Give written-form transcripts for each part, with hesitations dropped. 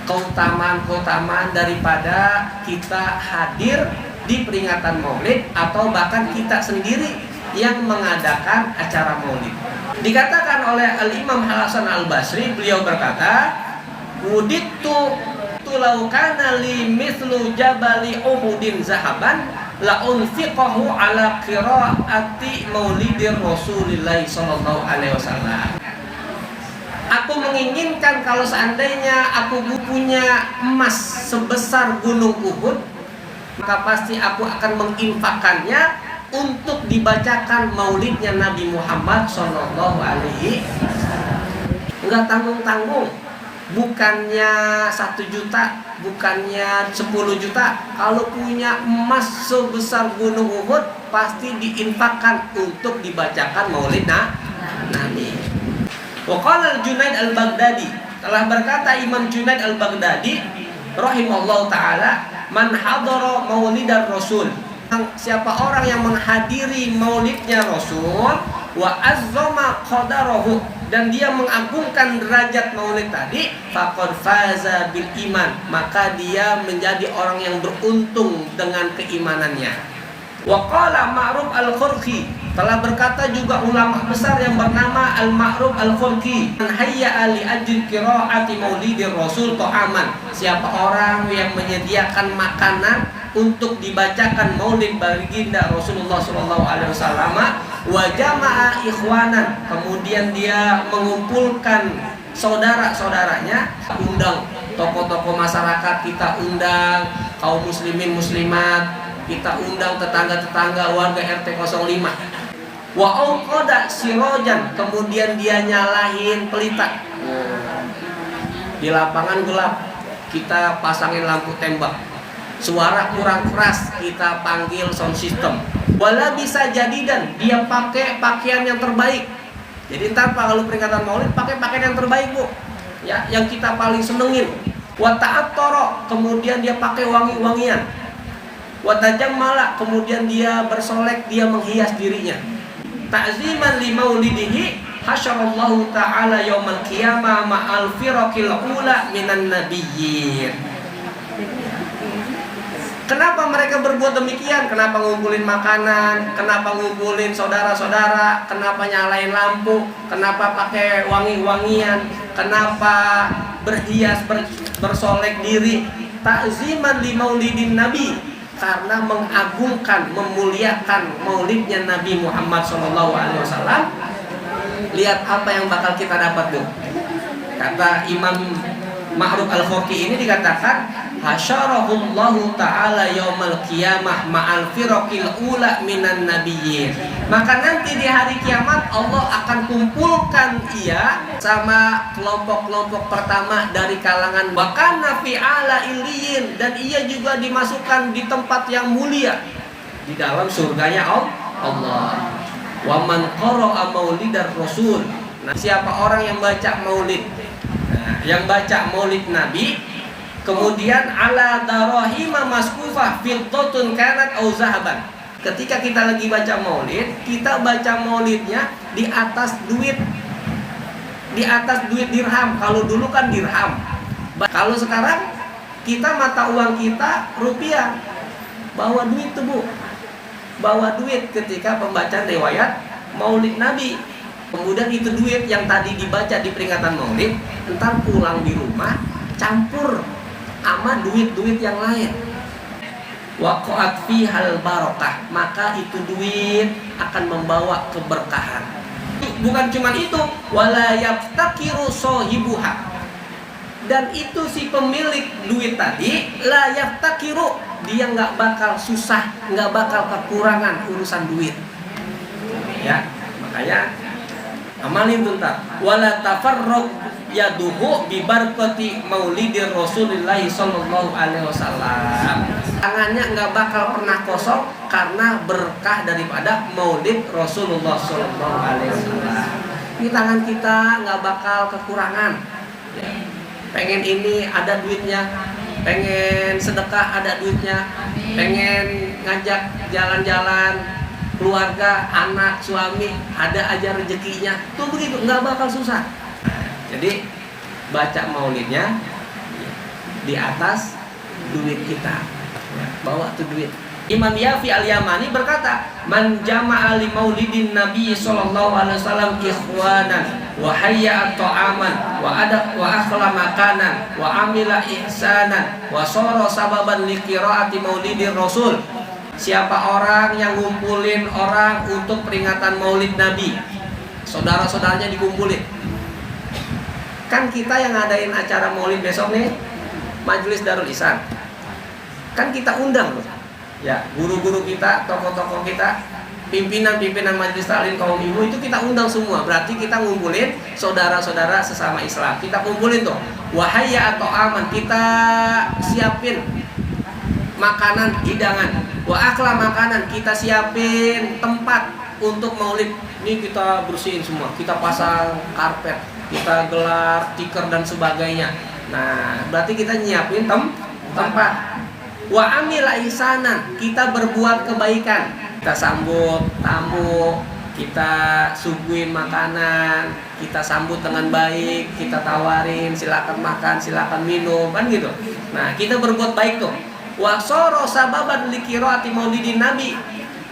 keutamaan daripada kita hadir di peringatan Maulid atau bahkan kita sendiri yang mengadakan acara Maulid. Dikatakan oleh Al-Imam Hasan Al-Basri, beliau berkata, "Wudittu law kana li mithlu jabali Uhudin zahaban la unfiqahu ala qiraati maulidir Rasulillah sallallahu alaihi wasallam." Aku menginginkan kalau seandainya aku punya emas sebesar gunung Uhud, maka pasti aku akan menginfakkannya untuk dibacakan maulidnya Nabi Muhammad sallallahu alaihi wasallam. Enggak tanggung-tanggung. Bukannya 1 juta, bukannya 10 juta. Kalau punya emas sebesar gunung Uhud, pasti diinfakkan untuk dibacakan maulid Nabi. Waqala Junaid Al-Baghdadi, telah berkata Imam Junaid Al-Baghdadi rahimallahu taala, "Man hadara maulidar Rasul." Siapa orang yang menghadiri maulidnya Rasul, wa azzama qadarahu, dan dia mengagungkan derajat maulid tadi, faqad faza bil iman, maka dia menjadi orang yang beruntung dengan keimanannya. Wa qala Ma'ruf Al-Khurqi, telah berkata juga ulama besar yang bernama Al-Ma'ruf Al-Khurqi, hayya li ajli qiraati maulidir Rasul ta'aman, siapa orang yang menyediakan makanan untuk dibacakan maulid baginda Rasulullah sallallahu alaihi wasallam, wa jama'a ikhwanan, kemudian dia mengumpulkan saudara-saudaranya, undang tokoh-tokoh masyarakat, kita undang kaum muslimin muslimat, kita undang tetangga-tetangga warga RT 05. Wa auqada sirojan, kemudian dia nyalahin pelita. Di lapangan gelap, kita pasangin lampu tembak. Suara kurang keras, kita panggil sound system. Wala bisa jadi, dan dia pakai pakaian yang terbaik. Jadi ntar kalau peringatan maulid pakai pakaian yang terbaik, Bu. Ya, yang kita paling senengin. Wa ta'attara, kemudian dia pakai wangi-wangian. Wa tajammala, kemudian dia bersolek, dia menghias dirinya. Ta'ziman li maulidihi hasyarallahu ta'ala yaumal qiyamah ma'al firaqil ula minan nabiyyin. Kenapa mereka berbuat demikian? Kenapa ngumpulin makanan? Kenapa ngumpulin saudara-saudara? Kenapa nyalain lampu? Kenapa pakai wangi-wangian? Kenapa berhias, bersolek diri? Ta'ziman li maulidin Nabi, karena mengagungkan, memuliakan maulidnya Nabi Muhammad SAW. Lihat apa yang bakal kita dapat, Bu. Kata Imam Ma'ruf Al-Khurqi ini dikatakan, hasyarahullahu ta'ala yaumal qiyamah ma'al firaqil ula minan nabiyyin. Maka nanti di hari kiamat Allah akan kumpulkan ia sama kelompok-kelompok pertama dari kalangan bahkan nafi ala iliyin, dan ia juga dimasukkan di tempat yang mulia di dalam surganya Allah. Wa man qara'a maulidar rasul. Nah, siapa orang yang baca maulid, yang baca maulid Nabi, kemudian ala darahima maskufah fiddatun kanat au zahaban. Ketika kita lagi baca maulid, kita baca maulidnya di atas duit, dirham. Kalau dulu kan dirham. Kalau sekarang kita mata uang kita rupiah. Bawa duit tuh, Bu. Bawa duit ketika pembacaan riwayat maulid Nabi. Kemudian itu duit yang tadi dibaca di peringatan maulid, entar pulang di rumah campur sama duit-duit yang lain. Waqa'at fihal barakah, maka itu duit akan membawa keberkahan. Bukan cuma itu, wala yaftakiru sahibuha, dan itu si pemilik duit tadi la yaftakiru, dia nggak bakal susah, nggak bakal kekurangan urusan duit. Ya, makanya amalin tuntas. Wala tafarruq yaduhu bi barakati maulidir Rasulillah sallallahu alaihi wasallam. Tangannya nggak bakal pernah kosong karena berkah daripada maulid Rasulullah sallallahu alaihi wasallam. Di tangan kita nggak bakal kekurangan. Pengen ini ada duitnya, pengen sedekah ada duitnya, pengen ngajak jalan-jalan keluarga, anak, suami, ada aja rezekinya. Tuh begitu, nggak bakal susah. Jadi baca maulidnya, di atas duit kita. Ya, bawa tuh duit. Imam Yafi al-Yamani berkata, "Man jama'a li maulidin Nabi sallallahu alaihi wasallam ikhwanan wa hayya'a ta'aman wa akhla makanan wa amila ihsanan wa shara sababan li qiraati maulidir Rasul." Siapa orang yang ngumpulin orang untuk peringatan Maulid Nabi, saudara-saudaranya dikumpulin. Kan kita yang ngadain acara Maulid besok nih, Majelis Darul Ihsan. Kan kita undang loh. Ya, guru-guru kita, tokoh-tokoh kita, pimpinan-pimpinan majelis taklim kaum ibu itu kita undang semua. Berarti kita ngumpulin saudara-saudara sesama Islam. Kita kumpulin tuh. Wahaya atau aman, kita siapin makanan hidangan. Wa akla makanan, kita siapin tempat untuk maulid. Ini kita bersihin semua. Kita pasang karpet, kita gelar tikar dan sebagainya. Nah, berarti kita nyiapin tempat. Wa amila ihsanan, kita berbuat kebaikan, kita sambut tamu, kita suguhin makanan, kita sambut dengan baik, kita tawarin silakan makan, silakan minum, kan gitu. Nah, kita berbuat baik tuh. Wa soro sababan liqiraati maulidin Nabi.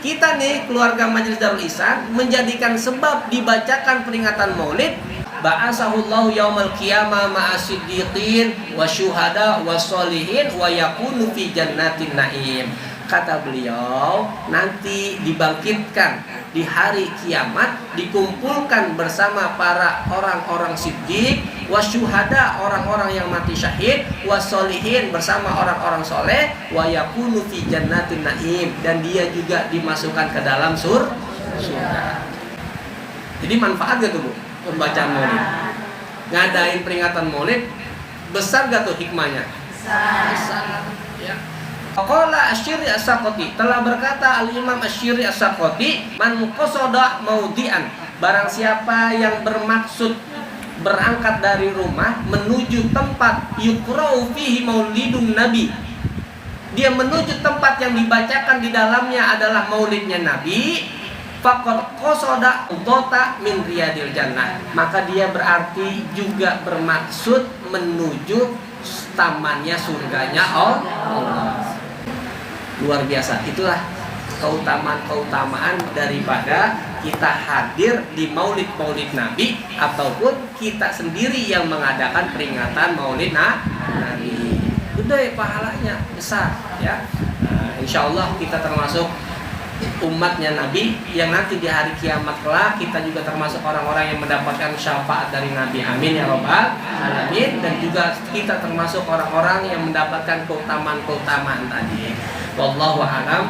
Kita nih keluarga Majelis Darul Ihsan menjadikan sebab dibacakan peringatan Maulid. Ba'asahullahu yaumal qiyamah ma'asiddiqin wa syuhada wa sholihin wa yakunu fi jannatin na'im. Kata beliau, nanti dibangkitkan di hari kiamat, dikumpulkan bersama para orang-orang siddiq, wa syuhada, orang-orang yang mati syahid, wa sholihin, bersama orang-orang soleh, wa yakunu fi jannatin na'im, dan dia juga dimasukkan ke dalam surga. Jadi manfaat gak tuh Bu? Pembacaan maulid, ngadain peringatan maulid, besar gak tuh hikmahnya? Besar. Ya. Qala Asy-Syirri As-Saqati, telah berkata Al-Imam Asy-Syirri As-Saqati, man qasada maudian, barang siapa yang bermaksud berangkat dari rumah menuju tempat yuqra'u fihi maulidun nabi, dia menuju tempat yang dibacakan di dalamnya adalah maulidnya Nabi, faqad qasada udota min riyadil jannah, maka dia berarti juga bermaksud menuju tamannya surganya Allah. Luar biasa. Itulah keutamaan daripada kita hadir di maulid Nabi ataupun kita sendiri yang mengadakan peringatan maulid Nabi. Gede pahalanya, besar ya. Insya Allah kita termasuk umatnya Nabi yang nanti di hari kiamat kelak kita juga termasuk orang-orang yang mendapatkan syafaat dari Nabi. Amin ya rabbal alamin. Dan juga kita termasuk orang-orang yang mendapatkan keutamaan tadi. Wallahu a'lam.